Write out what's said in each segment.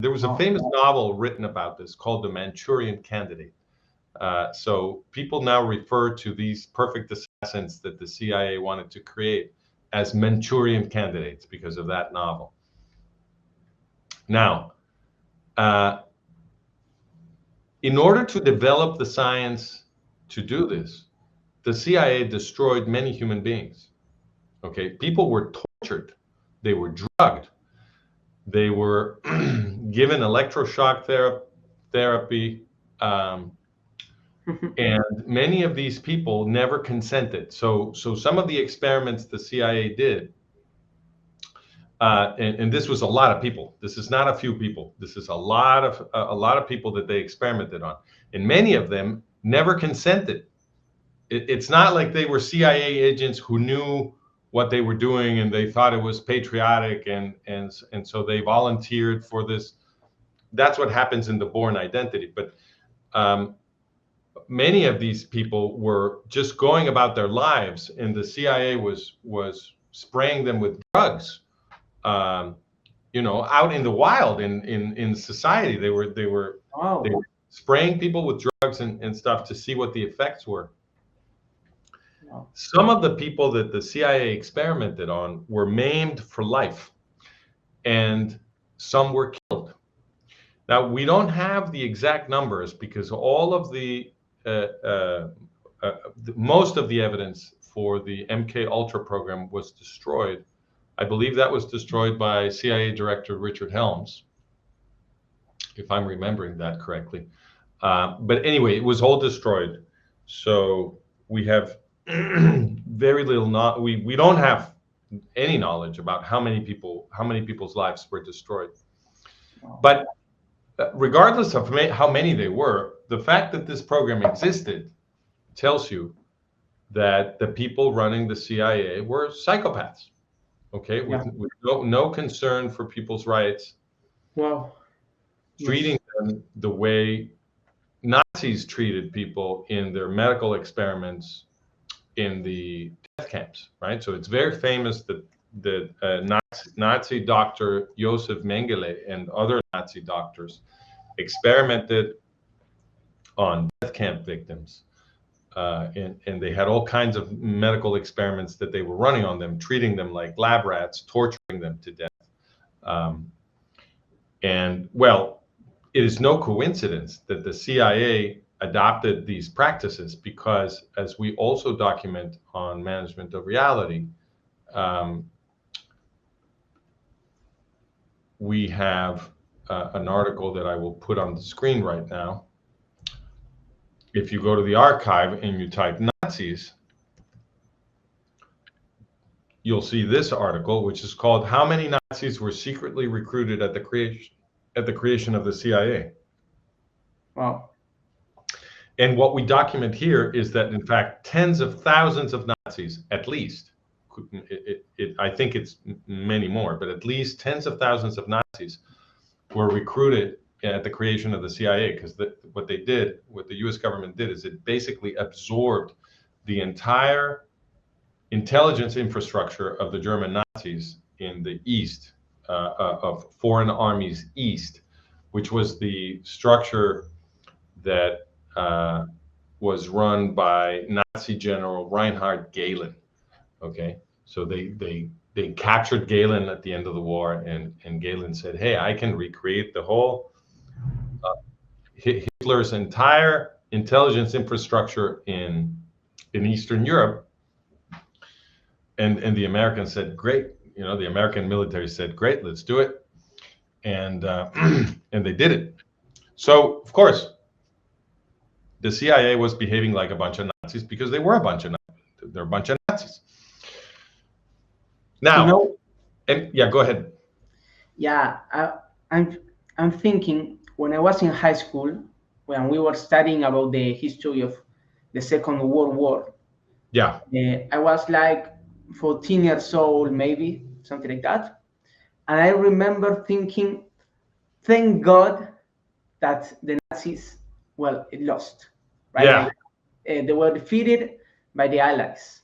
There was a famous novel written about this called The Manchurian Candidate. So people now refer to these perfect assassins that the CIA wanted to create as Manchurian candidates because of that novel. Now, in order to develop the science to do this, the CIA destroyed many human beings. Okay, people were tortured, they were drugged, they were given electroshock therapy, and many of these people never consented. So some of the experiments the CIA did, and this was a lot of people. This is not a few people. This is a lot of people that they experimented on, and many of them never consented. It's not like they were CIA agents who knew what they were doing and they thought it was patriotic, and so they volunteered for this. That's what happens in the Bourne Identity. But many of these people were just going about their lives, and the CIA was spraying them with drugs. Out in the wild, in society, they were spraying people with drugs and stuff to see what the effects were. Some of the people that the CIA experimented on were maimed for life, and some were killed. Now, we don't have the exact numbers because all of most of the evidence for the MK Ultra program was destroyed. I believe that was destroyed by CIA Director Richard Helms, if I'm remembering that correctly. But anyway, it was all destroyed. So we have very little. We don't have any knowledge about how many people's lives were destroyed. But regardless of how many they were, the fact that this program existed tells you that the people running the CIA were psychopaths. Okay, with no concern for people's rights. Wow. Treating them the way Nazis treated people in their medical experiments in the death camps, right? So it's very famous that Nazi doctor Josef Mengele and other Nazi doctors experimented on death camp victims. And they had all kinds of medical experiments that they were running on them, treating them like lab rats, torturing them to death. It is no coincidence that the CIA adopted these practices because, as we also document on Management of Reality, we have an article that I will put on the screen right now. If you go to the archive and you type Nazis, you'll see this article, which is called "How Many Nazis Were Secretly Recruited at the Creation of the CIA." Wow. And what we document here is that, in fact, tens of thousands of Nazis, at least, I think it's many more, but at least tens of thousands of Nazis were recruited at the creation of the CIA, because what the US government did is it basically absorbed the entire intelligence infrastructure of the German Nazis in the East, of Foreign Armies East, which was the structure that was run by Nazi General Reinhard Gehlen. Okay, so they captured Gehlen at the end of the war, and Gehlen said, "Hey, I can recreate the whole Hitler's entire intelligence infrastructure in Eastern Europe." And the Americans said, "Great." The American military said, "Great, let's do it," and they did it. So of course, the CIA was behaving like a bunch of Nazis because they're a bunch of Nazis. Now, go ahead. Yeah, I'm thinking when I was in high school, when we were studying about the history of the Second World War. Yeah. I was like 14 years old, maybe something like that, and I remember thinking, thank God that the Nazis, it lost, right? Yeah. They were defeated by the Allies.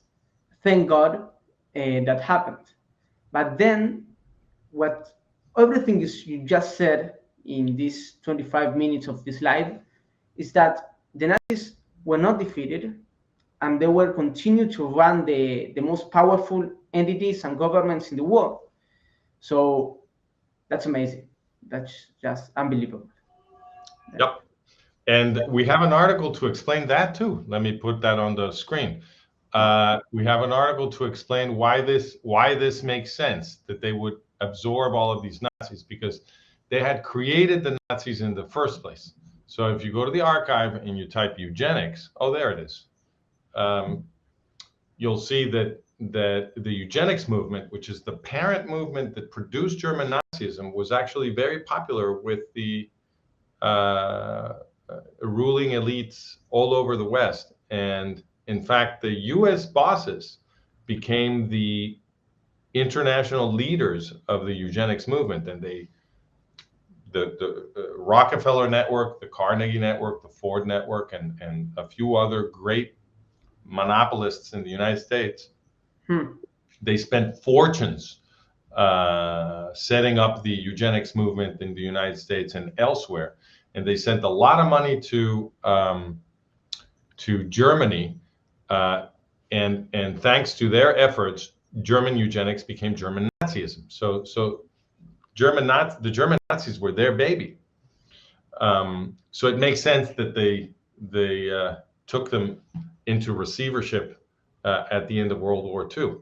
Thank God that happened. But then, everything you just said in these 25 minutes of this live is that the Nazis were not defeated, and they will continue to run the most powerful entities and governments in the world. So that's amazing. That's just unbelievable. Yep. And we have an article to explain that too. Let me put that on the screen. We have an article to explain why this makes sense, that they would absorb all of these Nazis, because they had created the Nazis in the first place. So if you go to the archive and you type eugenics, oh, there it is. You'll see that the eugenics movement, which is the parent movement that produced German Nazism, was actually very popular with the ruling elites all over the West. And in fact, the US bosses became the international leaders of the eugenics movement. And the Rockefeller network, the Carnegie network, the Ford network, and a few other great monopolists in the United States, they spent fortunes setting up the eugenics movement in the United States and elsewhere. And they sent a lot of money to Germany, and thanks to their efforts, German eugenics became German Nazism. So the German Nazis were their baby. So it makes sense that they took them into receivership at the end of World War II.